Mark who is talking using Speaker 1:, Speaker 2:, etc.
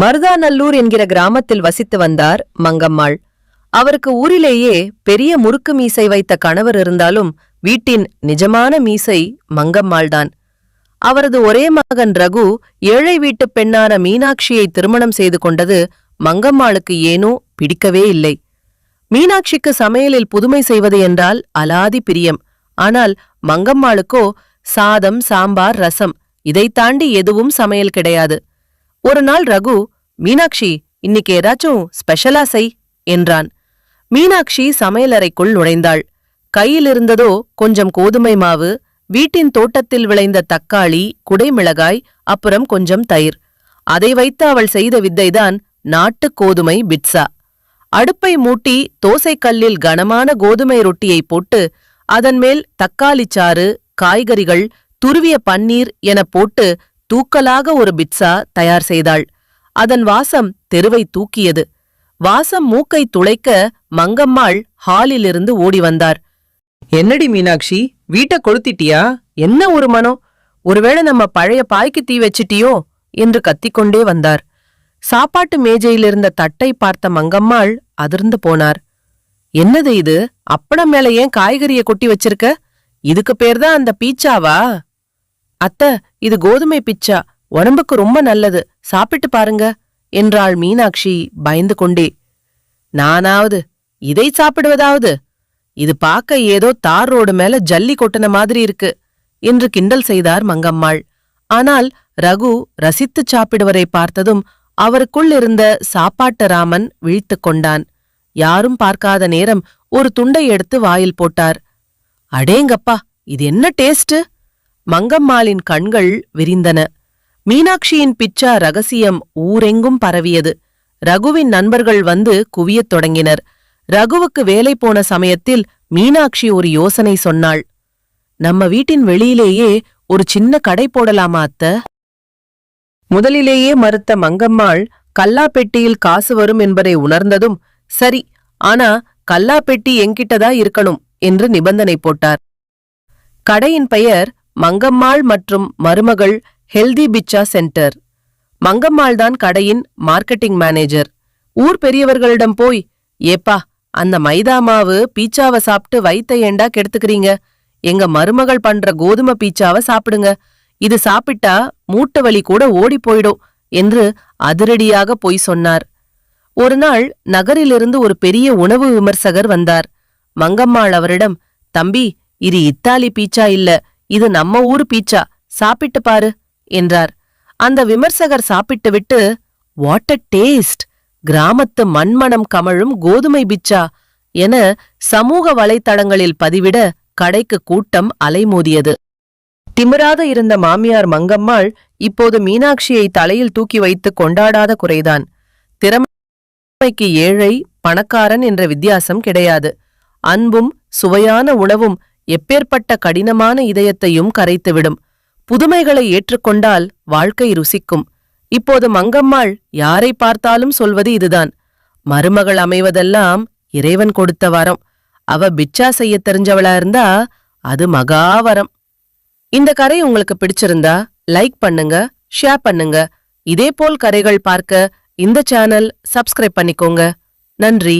Speaker 1: மருதாநல்லூர் என்கிற கிராமத்தில் வசித்து வந்தார் மங்கம்மாள். அவருக்கு ஊரிலேயே பெரிய முறுக்கு மீசை வைத்த கணவர் இருந்தாலும் வீட்டின் நிஜமான மீசை மங்கம்மாள்தான். அவரது ஒரே மகன் ரகு ஏழை வீட்டுப் பெண்ணான மீனாட்சியை திருமணம் செய்து கொண்டது மங்கம்மாளுக்கு ஏனோ பிடிக்கவே இல்லை. மீனாட்சிக்கு சமையலில் புதுமை செய்வது என்றால் அலாதி பிரியம். ஆனால் மங்கம்மாளுக்கோ சாதம், சாம்பார், ரசம் இதைத் தாண்டி எதுவும் சமையல் கிடையாது. ஒரு நாள் ரகு, மீனாட்சி, இன்னைக்கு ஏதாச்சும் ஸ்பெஷலா செய் என்றான். மீனாட்சி சமையலறைக்குள் நுழைந்தாள். கையில் இருந்ததோ கொஞ்சம் கோதுமை மாவு, வீட்டின் தோட்டத்தில் விளைந்த தக்காளி, குடைமிளகாய், அப்புறம் கொஞ்சம் தயிர். அதை வைத்து அவள் செய்த வித்தைதான் நாட்டுக் கோதுமை பிட்சா. அடுப்பை மூட்டி தோசைக்கல்லில் கனமான கோதுமை ரொட்டியை போட்டு அதன்மேல் தக்காளிச்சாறு, காய்கறிகள், துருவிய பன்னீர் என போட்டு தூக்கலாக ஒரு பிட்சா தயார் செய்தாள். அதன் வாசம் தெருவை தூக்கியது. வாசம் மூக்கை துளைக்க மங்கம்மாள் ஹாலிலிருந்து ஓடி வந்தார்.
Speaker 2: என்னடி மீனாட்சி, வீட்டை கொளுத்திட்டியா? என்ன ஒரு மனம்! ஒருவேளை நம்ம பழைய பாய்க்கு தீ வச்சிட்டியோ
Speaker 1: என்று கத்திக்கொண்டே வந்தார். சாப்பாட்டு மேஜையிலிருந்த தட்டை பார்த்த மங்கம்மாள் அதிர்ந்து போனார். என்னது இது? அப்படம் மேல ஏன் காய்கறிய கொட்டி வச்சிருக்க? இதுக்கு பேர்தான் அந்த பீச்சாவா? அத்த, இது கோதுமை பிச்சா, உடம்புக்கு ரொம்ப நல்லது, சாப்பிட்டு பாருங்க என்றாள் மீனாட்சி பயந்து கொண்டே. நானாவது இதை சாப்பிடுவதாவது? இது பார்க்க ஏதோ தார் ரோடு மேல ஜல்லி கொட்டின மாதிரி இருக்கு என்று கிண்டல் செய்தார் மங்கம்மாள். ஆனால் ரகு ரசித்துச் சாப்பிடுவரை பார்த்ததும் அவருக்குள் இருந்த சாப்பாட்டு ராமன் விழித்து கொண்டான். யாரும் பார்க்காத நேரம் ஒரு துண்டை எடுத்து வாயில் போட்டார். அடேங்கப்பா, இது என்ன டேஸ்ட்! மங்கம்மாளின் கண்கள் விரிந்தன. மீனாட்சியின் பிச்சா ரகசியம் ஊரெங்கும் பரவியது. ரகுவின் நண்பர்கள் வந்து குவியத் தொடங்கினர். ரகுவுக்கு வேலை போன சமயத்தில் மீனாட்சி ஒரு யோசனை சொன்னாள். நம்ம வீட்டின் வெளியிலேயே ஒரு சின்ன கடை போடலாமா அத்த? முதலிலேயே மறுத்த மங்கம்மாள் கல்லாப்பெட்டியில் காசு வரும் என்பதை உணர்ந்ததும், சரி, ஆனா கல்லாப்பெட்டி என்கிட்டதா இருக்கணும் என்று நிபந்தனை போட்டார். கடையின் பெயர் மங்கம்மாள் மற்றும் மருமகள் ஹெல்தி பிச்சா சென்டர். மங்கம்மாள்தான் கடையின் மார்க்கெட்டிங் மேனேஜர். ஊர் பெரியவர்களிடம் போய், ஏப்பா, அந்த மைதா மாவு பீச்சாவை சாப்பிட்டு வயித்தை ஏண்டா கெடுத்துக்கிறீங்க? எங்க மருமகள் பண்ற கோதுமை பீச்சாவை சாப்பிடுங்க. இது சாப்பிட்டா மூட்டு வலி கூட ஓடி போயிடும் என்று அதிரடியாக பொய் சொன்னார். ஒரு நாள் நகரிலிருந்து ஒரு பெரிய உணவு விமர்சகர் வந்தார். மங்கம்மாள் அவரிடம், தம்பி, இது இத்தாலி பீச்சா இல்ல, இது நம்ம ஊரு பீச்சா, சாப்பிட்டு பாரு என்றார். அந்த விமர்சகர் சாப்பிட்டுவிட்டு, வாட் அ டேஸ்ட்! கிராமத்து மண்மணம் கமழும் கோதுமை பிச்சா என சமூக வலைத்தளங்களில் பதிவிட கடைக்கு கூட்டம் அலைமோதியது. திமிராத இருந்த மாமியார் மங்கம்மாள் இப்போது மீனாட்சியை தலையில் தூக்கி வைத்து கொண்டாடாத குறைதான். திறமைக்கு ஏழை, பணக்காரன் என்ற வித்தியாசம் கிடையாது. அன்பும் சுவையான உணவும் எப்பேற்பட்ட கடினமான இதயத்தையும் கரைத்துவிடும். புதுமைகளை ஏற்றுக்கொண்டால் வாழ்க்கை ருசிக்கும். இப்போது மங்கம்மாள் யாரை பார்த்தாலும் சொல்வது இதுதான். மருமகள் அமைவதெல்லாம் இறைவன் கொடுத்த வரம். அவ பிச்சா செய்ய தெரிஞ்சவளா இருந்தா அது மகாவரம். இந்த கதை உங்களுக்கு பிடிச்சிருந்தா லைக் பண்ணுங்க, ஷேர் பண்ணுங்க. இதேபோல் கதைகள் பார்க்க இந்த சேனல் சப்ஸ்கிரைப் பண்ணிக்கோங்க. நன்றி.